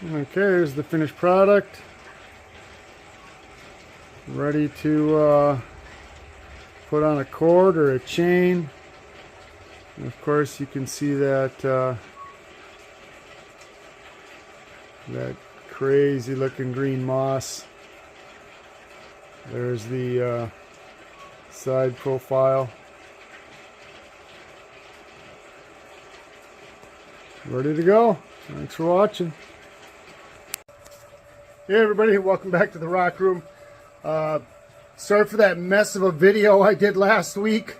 Okay, here's the finished product. Ready to put on a cord or a chain. And of course you can see that that crazy looking green moss. There's the side profile. Ready to go. Thanks for watching. Hey everybody, welcome back to the Rock Room. Sorry for that mess of a video I did last week.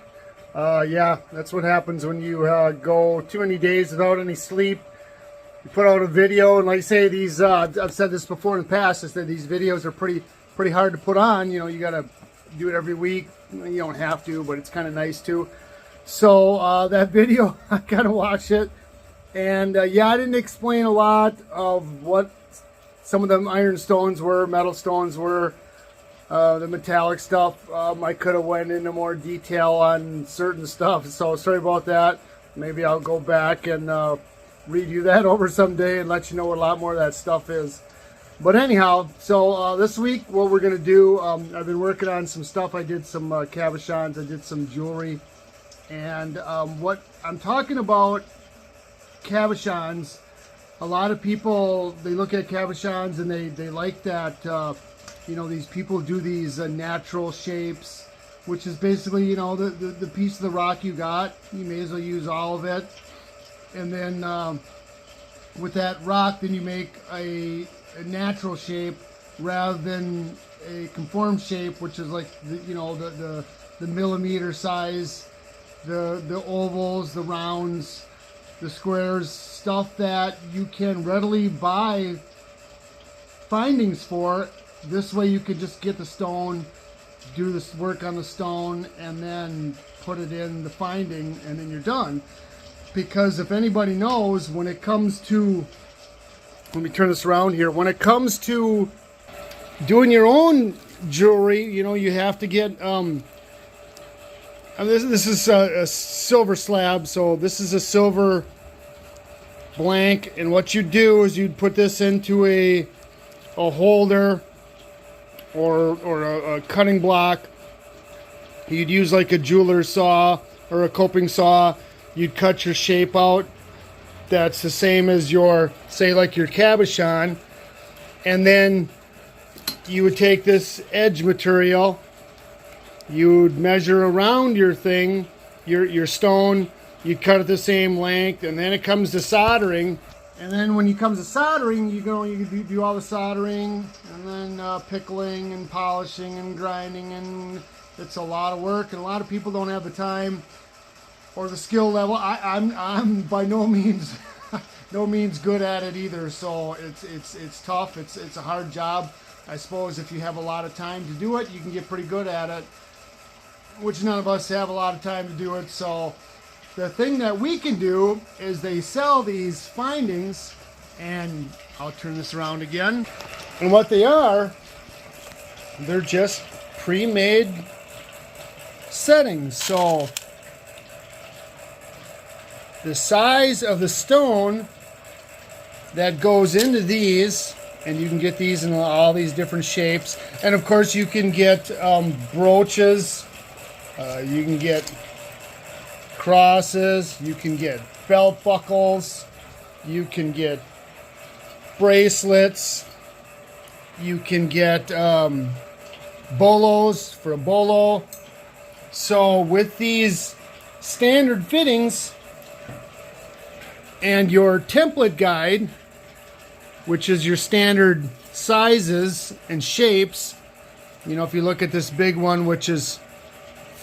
Yeah, that's what happens when you go too many days without any sleep. You put out a video, and like I say, these I've said this before in the past, is that these videos are pretty hard to put on. You know, you gotta do it every week. You don't have to, but it's kind of nice to. So that video, I kind of watched it, and yeah, I didn't explain a lot of what some of them iron stones were, metal stones were. The metallic stuff, I could have went into more detail on certain stuff, so sorry about that. Maybe I'll go back and redo that over someday and let you know what a lot more of that stuff is. But anyhow, so this week what we're going to do, I've been working on some stuff. I did some cabochons, I did some jewelry, and what I'm talking about, cabochons, a lot of people, they look at cabochons and they like that, you know, these people do these natural shapes, which is basically, you know, the piece of the rock you got, you may as well use all of it. And then with that rock, then you make a natural shape rather than a conformed shape, which is like, you know, the millimeter size, the ovals, the rounds, the squares, stuff that you can readily buy findings for. This way you could just get the stone, do this work on the stone, and then put it in the finding, and then you're done. Because if anybody knows, when it comes to, let me turn this around here, when it comes to doing your own jewelry, you know, you have to get, this is a silver slab, so this is a silver blank, and what you do is you'd put this into a holder, or a cutting block. You'd use like a jeweler's saw or a coping saw. You'd cut your shape out. That's the same as your, say like your cabochon. And then you would take this edge material, you would measure around your thing, your stone, you'd cut it the same length, and then it comes to soldering. And then when it comes to soldering, you do all the soldering, and then pickling and polishing and grinding, and it's a lot of work, and a lot of people don't have the time or the skill level. I'm by no means good at it either, so it's tough. It's a hard job. I suppose if you have a lot of time to do it, you can get pretty good at it, which none of us have a lot of time to do it. So the thing that we can do is they sell these findings, and I'll turn this around again. And what they are, they're just pre-made settings. So the size of the stone that goes into these, and you can get these in all these different shapes. And of course you can get brooches, you can get crosses, you can get belt buckles, you can get bracelets, you can get bolos for a bolo. So with these standard fittings and your template guide, which is your standard sizes and shapes, you know, if you look at this big one, which is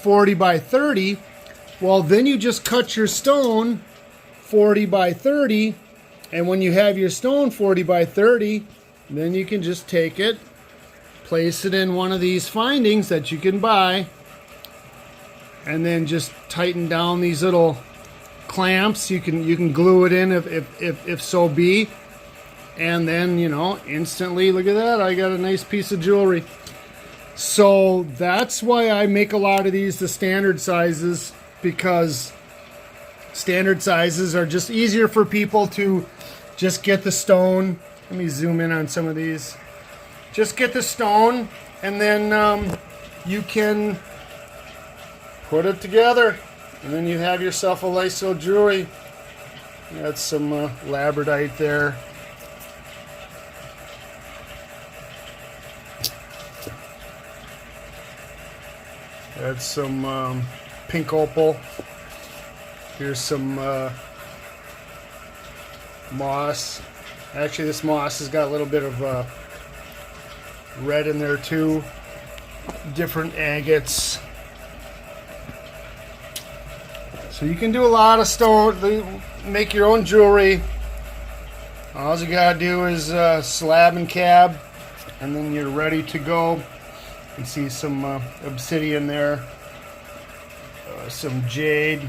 40 by 30, well, then you just cut your stone 40 by 30, and when you have your stone 40 by 30, then you can just take it, place it in one of these findings that you can buy, and then just tighten down these little clamps. You can glue it in if so be, and then, you know, instantly, look at that, I got a nice piece of jewelry. So that's why I make a lot of these the standard sizes, because standard sizes are just easier for people to just get the stone, Let me zoom in on some of these. Just get the stone, and then you can put it together, and then you have yourself a nice little jewelry. Got some labradorite there. Got some pink opal. Here's some moss. Actually, this moss has got a little bit of red in there too. Different agates. So you can do a lot of stone, make your own jewelry. All you gotta do is slab and cab, and then you're ready to go. You can see some obsidian there, some jade,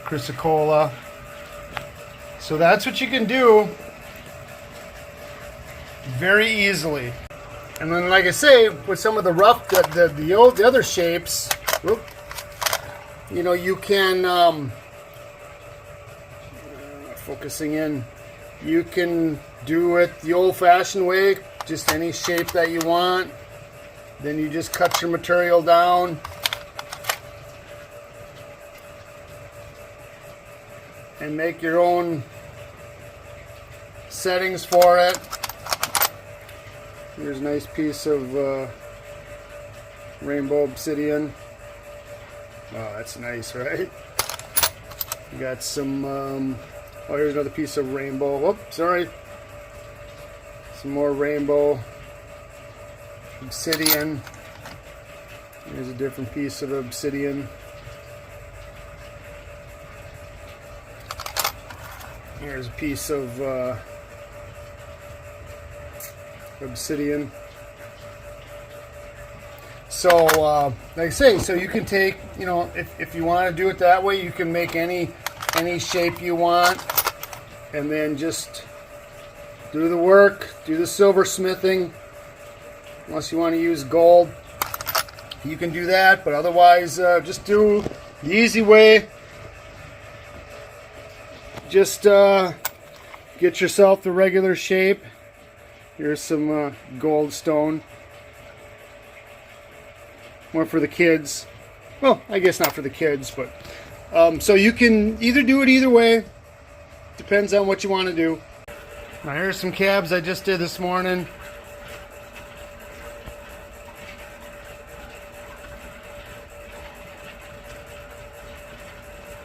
chrysocolla. So that's what you can do very easily. And then, like I say, with some of the rough, the other shapes, whoop, you know, you can focusing in. You can do it the old-fashioned way, just any shape that you want. Then you just cut your material down. And make your own settings for it. Here's a nice piece of rainbow obsidian. Oh, that's nice, right? You got some, oh, here's another piece of rainbow. Whoops, sorry. Some more rainbow obsidian. Here's a different piece of obsidian. Here's a piece of obsidian. So, like I say, so you can take, you know, if you want to do it that way, you can make any shape you want, and then just do the work, do the silversmithing. Unless you want to use gold, you can do that, but otherwise, just do the easy way. Just get yourself the regular shape. Here's some gold stone. More for the kids. Well, I guess not for the kids, but so you can either do it either way. Depends on what you want to do. Now here's some cabs I just did this morning.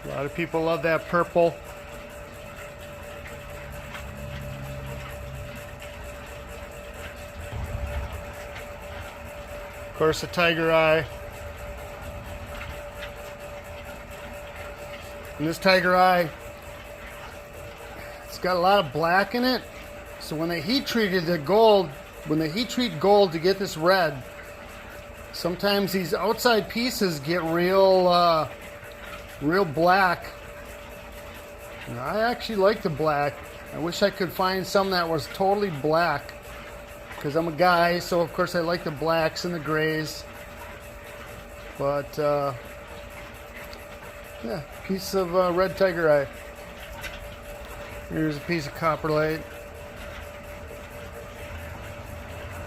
A lot of people love that purple. Of course, a tiger eye. And this tiger eye, it's got a lot of black in it. So when they heat treated the gold, when they heat treat gold to get this red, sometimes these outside pieces get real, real black. And I actually like the black. I wish I could find some that was totally black, because I'm a guy, so of course I like the blacks and the grays. But yeah, piece of red tiger eye. Here's a piece of copperlite.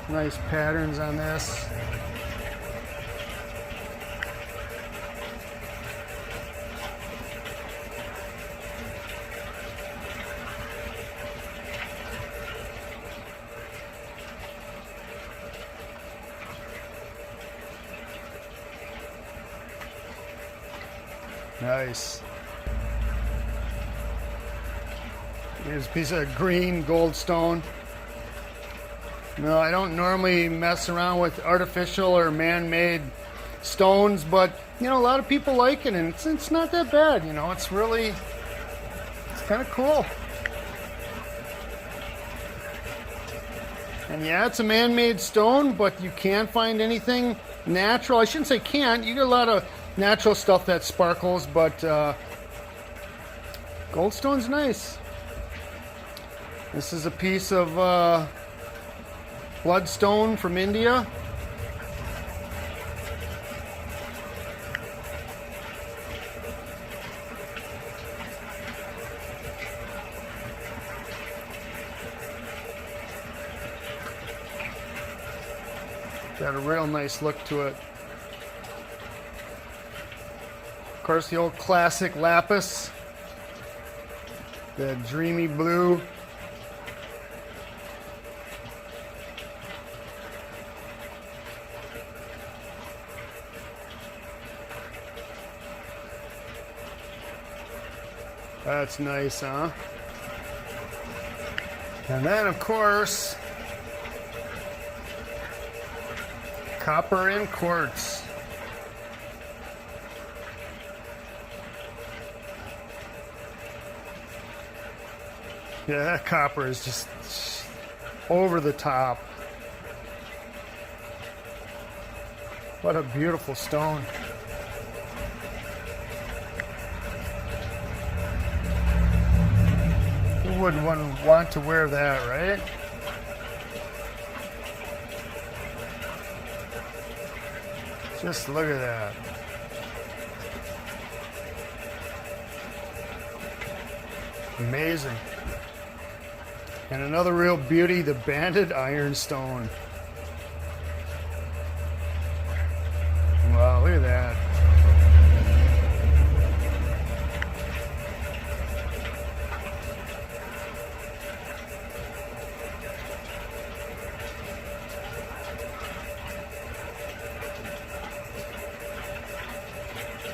Nice patterns on this. Nice. Here's a piece of green gold stone. No, I don't normally mess around with artificial or man-made stones, but you know, a lot of people like it, and it's not that bad. You know, it's kind of cool. And yeah, it's a man-made stone, but you can't find anything natural. I shouldn't say can't. You get a lot of natural stuff that sparkles, but goldstone's nice. This is a piece of bloodstone from India. Got a real nice look to it. Of course, the old classic lapis, the dreamy blue. That's nice, huh? And then, of course, copper and quartz. Yeah, that copper is just over the top. What a beautiful stone. Who wouldn't want to wear that, right? Just look at that. Amazing. And another real beauty, the banded ironstone. Wow, look at that.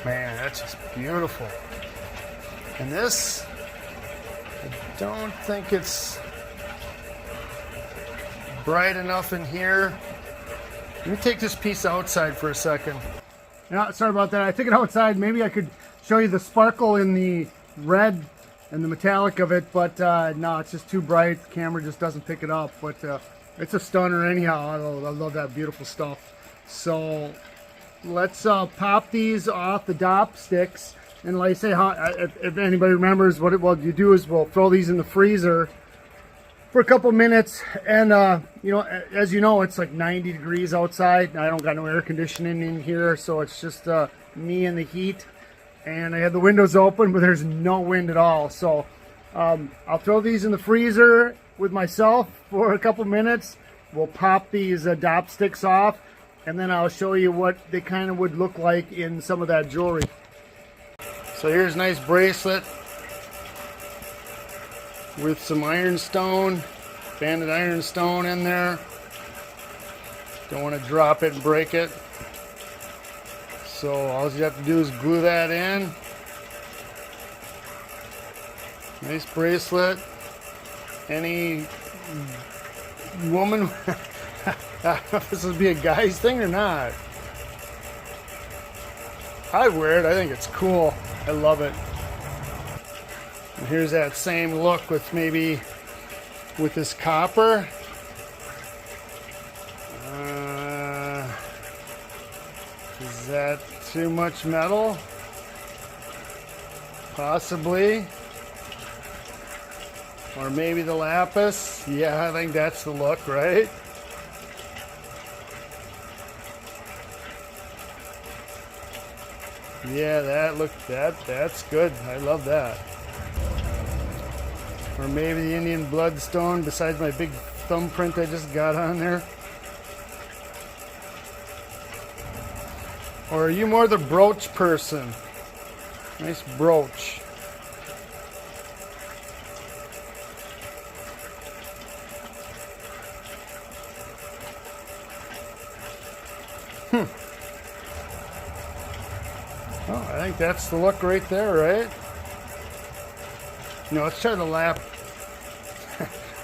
Man, that's just beautiful. And this, I don't think it's bright enough in here. Let me take this piece outside for a second. Yeah, sorry about that. I took it outside. Maybe I could show you the sparkle in the red and the metallic of it, but no, it's just too bright. The camera just doesn't pick it up, but it's a stunner anyhow. I love that beautiful stuff. So let's pop these off the DOP sticks. And like I say, if anybody remembers, what you do is we'll throw these in the freezer for a couple minutes, and you know, as you know, it's like 90 degrees outside. I don't got no air conditioning in here, so it's just me and the heat, and I have the windows open, but there's no wind at all. So I'll throw these in the freezer with myself for a couple minutes. We'll pop these DOP sticks off, and then I'll show you what they kind of would look like in some of that jewelry. So here's a nice bracelet with some ironstone, banded ironstone in there. Don't want to drop it and break it. So all you have to do is glue that in. Nice bracelet. Any woman, I don't know if this would be a guy's thing or not. I'd wear it. I think it's cool. I love it. And here's that same look with maybe with this copper. Is that too much metal? Possibly. Or maybe the lapis. Yeah, I think that's the look, right? Yeah, that's good. I love that. Or maybe the Indian bloodstone, besides my big thumbprint I just got on there. Or are you more the brooch person? Nice brooch. Oh, I think that's the look right there, right? No, let's try the lap.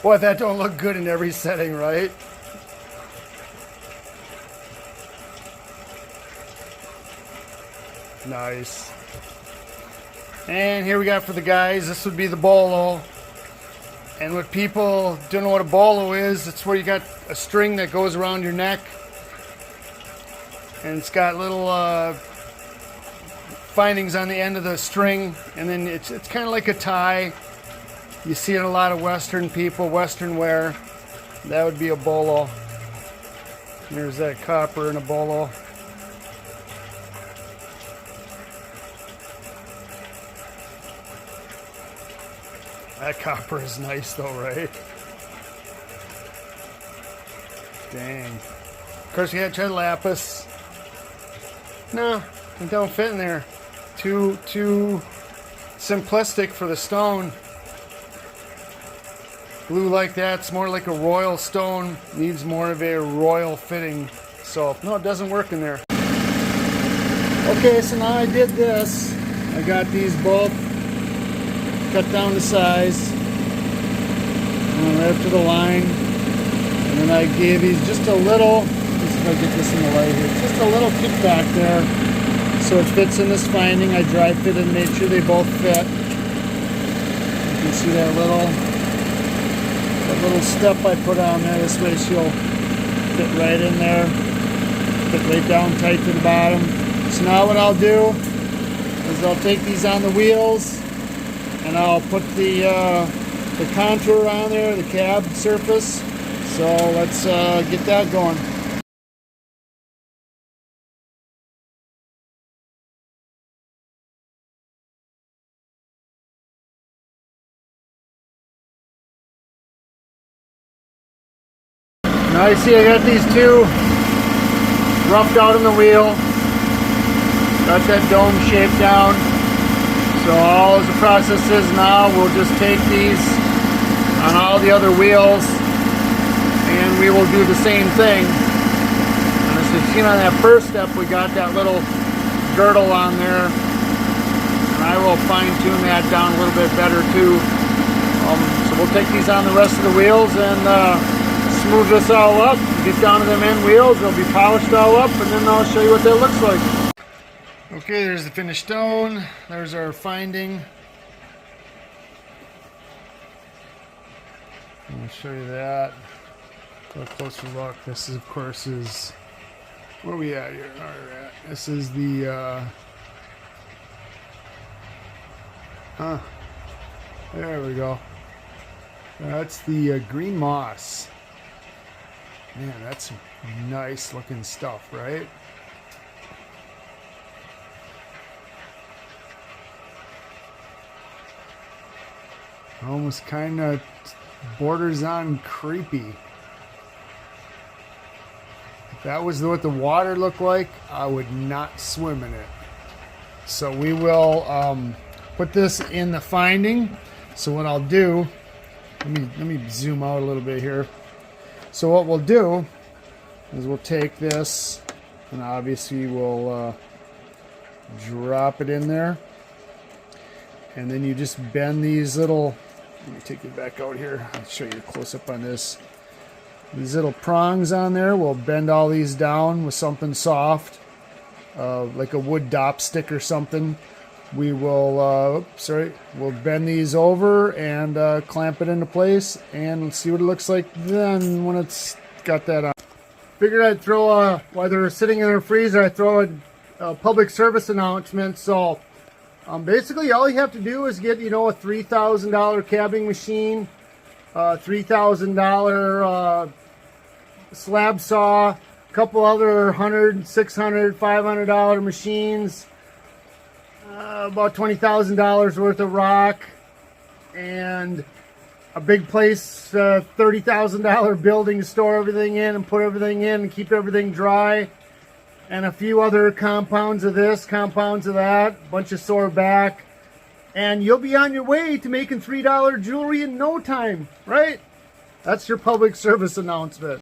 Boy, that don't look good in every setting, right? Nice. And here we got for the guys, this would be the bolo. And what people don't know what a bolo is, it's where you got a string that goes around your neck. And it's got little findings on the end of the string, and then it's kind of like a tie. You see it a lot of Western people, Western wear. That would be a bolo. There's that copper in a bolo. That copper is nice though, right? Dang. Of course, we had to try the lapis. No, it don't fit in there. Too simplistic for the stone. Blue like that's more like a royal stone. Needs more of a royal fitting. So, no, it doesn't work in there. Okay, so now I did this. I got these both cut down to size. And right up to the line. And then I gave these just a little, let's see if I get this in the light here, just a little kickback there. So it fits in this finding. I dry fitted and made sure they both fit. You can see that little step I put on there. This way she'll fit right in there. Fit right down tight to the bottom. So now what I'll do is I'll take these on the wheels and I'll put the contour on there, the cab surface. So let's get that going. Now you see I got these two roughed out on the wheel. Got that dome shape down. So all the process is now we'll just take these on all the other wheels and we will do the same thing. And as you've seen on that first step, we got that little girdle on there. And I will fine tune that down a little bit better too. So we'll take these on the rest of the wheels and smooth this all up, get down to them end wheels, they'll be polished all up, and then I'll show you what that looks like. Okay, there's the finished stone. There's our finding. I'll show you that. A closer look. This is, of course, is where are we at here? All right, this is the there we go. That's the green moss. Man, that's some nice looking stuff, right? Almost kind of borders on creepy. If that was what the water looked like, I would not swim in it. So we will put this in the finding. So what I'll do, let me zoom out a little bit here. So what we'll do is we'll take this and obviously we'll drop it in there. And then you just bend these little, let me take it back out here. I'll show you a close up on this. These little prongs on there, we'll bend all these down with something soft, like a wood dop stick or something. We will, we'll bend these over and clamp it into place and see what it looks like then when it's got that on. Figured I'd throw while they're sitting in their freezer, I'd throw a public service announcement. So basically all you have to do is get, a $3,000 cabbing machine, $3,000 slab saw, a couple other $100, $600, $500 machines, about $20,000 worth of rock, and a big place, $30,000 building to store everything in and put everything in and keep everything dry, and a few other compounds of this, compounds of that, a bunch of sore back, and you'll be on your way to making $3 jewelry in no time, right? That's your public service announcement.